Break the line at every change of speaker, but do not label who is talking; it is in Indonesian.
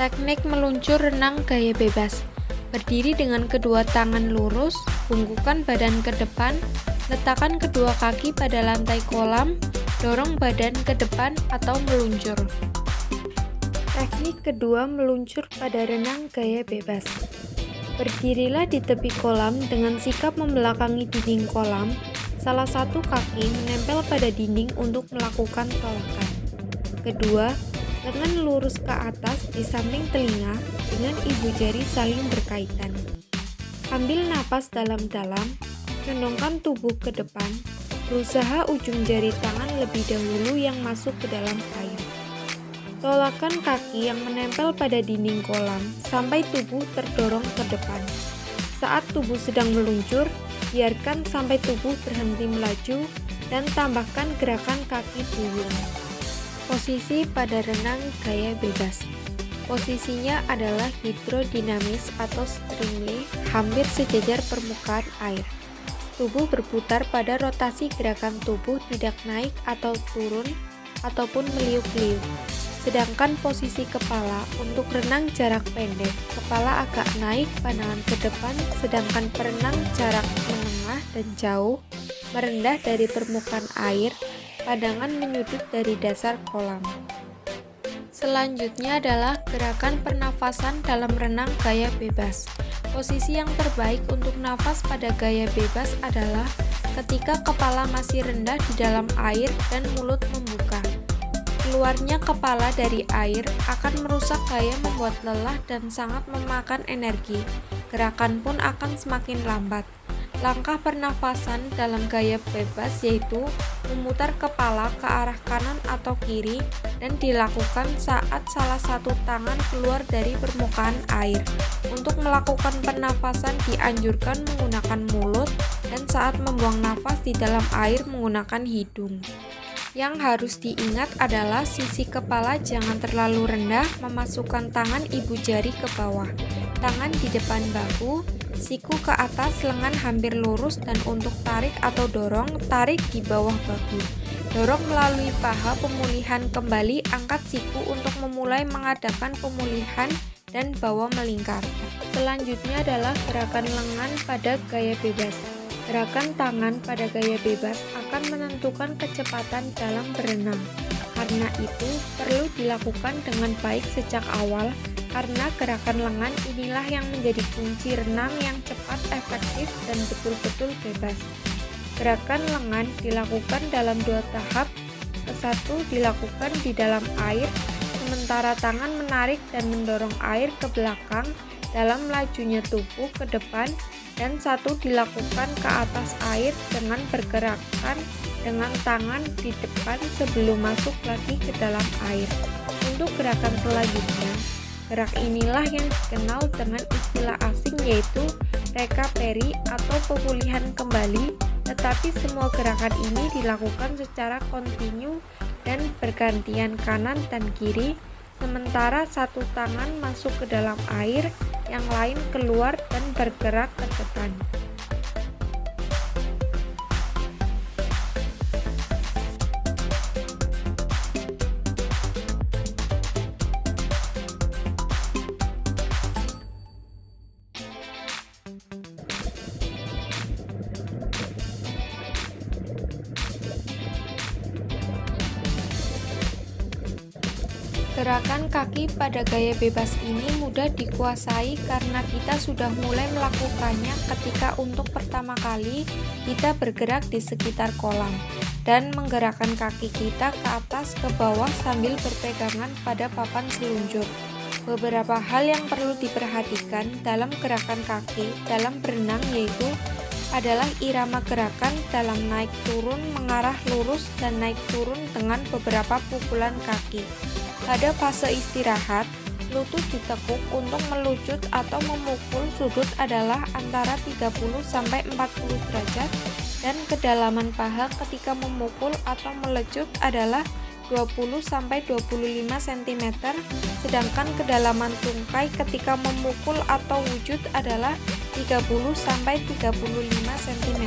Teknik meluncur renang gaya bebas. Berdiri dengan kedua tangan lurus, bungkukkan badan ke depan, letakkan kedua kaki pada lantai kolam, dorong badan ke depan atau meluncur. Teknik kedua meluncur pada renang gaya bebas. Berdirilah di tepi kolam dengan sikap membelakangi dinding kolam, salah satu kaki menempel pada dinding untuk melakukan tolakan. Kedua, lengan lurus ke atas di samping telinga dengan ibu jari saling berkaitan. Ambil napas dalam-dalam, condongkan tubuh ke depan, berusaha ujung jari tangan lebih dahulu yang masuk ke dalam air. Tolakan kaki yang menempel pada dinding kolam sampai tubuh terdorong ke depan. Saat tubuh sedang meluncur, biarkan sampai tubuh berhenti melaju dan tambahkan gerakan kaki buyung. Posisi pada renang gaya bebas. Posisinya adalah hidrodinamis atau streamline, hampir sejajar permukaan air. Tubuh berputar pada rotasi gerakan tubuh tidak naik atau turun ataupun meliuk-liuk. Sedangkan posisi kepala untuk renang jarak pendek, kepala agak naik, pandangan ke depan, sedangkan perenang jarak menengah dan jauh merendah dari permukaan air, pandangan menyudut dari dasar kolam. Selanjutnya adalah gerakan pernafasan dalam renang gaya bebas. Posisi yang terbaik untuk nafas pada gaya bebas adalah ketika kepala masih rendah di dalam air dan mulut membuka. Keluarnya kepala dari air akan merusak gaya, membuat lelah dan sangat memakan energi. Gerakan pun akan semakin lambat. Langkah pernafasan dalam gaya bebas yaitu memutar kepala ke arah kanan atau kiri dan dilakukan saat salah satu tangan keluar dari permukaan air. Untuk melakukan pernafasan dianjurkan menggunakan mulut dan saat membuang nafas di dalam air menggunakan hidung. Yang harus diingat adalah sisi kepala jangan terlalu rendah, memasukkan tangan ibu jari ke bawah, tangan di depan bahu, siku ke atas, lengan hampir lurus, dan untuk tarik atau dorong, tarik di bawah bahu. Dorong melalui paha, pemulihan kembali, angkat siku untuk memulai mengadakan pemulihan dan bawa melingkar. Selanjutnya adalah gerakan lengan pada gaya bebas. Gerakan tangan pada gaya bebas akan menentukan kecepatan dalam berenang. Karena itu, perlu dilakukan dengan baik sejak awal, karena gerakan lengan inilah yang menjadi kunci renang yang cepat, efektif, dan betul-betul bebas. Gerakan lengan dilakukan dalam dua tahap. Kesatu dilakukan di dalam air, sementara tangan menarik dan mendorong air ke belakang dalam lajunya tubuh ke depan, dan satu dilakukan ke atas air dengan bergerakan dengan tangan di depan sebelum masuk lagi ke dalam air. Untuk gerakan selanjutnya, gerak inilah yang dikenal dengan istilah asing yaitu recovery atau pemulihan kembali, tetapi semua gerakan ini dilakukan secara kontinu dan bergantian kanan dan kiri, sementara satu tangan masuk ke dalam air, yang lain keluar dan bergerak ke depan. Gerakan kaki pada gaya bebas ini mudah dikuasai karena kita sudah mulai melakukannya ketika untuk pertama kali kita bergerak di sekitar kolam dan menggerakkan kaki kita ke atas ke bawah sambil berpegangan pada papan seluncur. Beberapa hal yang perlu diperhatikan dalam gerakan kaki dalam berenang yaitu adalah irama gerakan dalam naik turun mengarah lurus dan naik turun dengan beberapa pukulan kaki. Pada fase istirahat, lutut ditekuk untuk melucut atau memukul sudut adalah antara 30-40 derajat dan kedalaman paha ketika memukul atau melecut adalah 20-25 cm, sedangkan kedalaman tungkai ketika memukul atau wujud adalah 30-35 cm.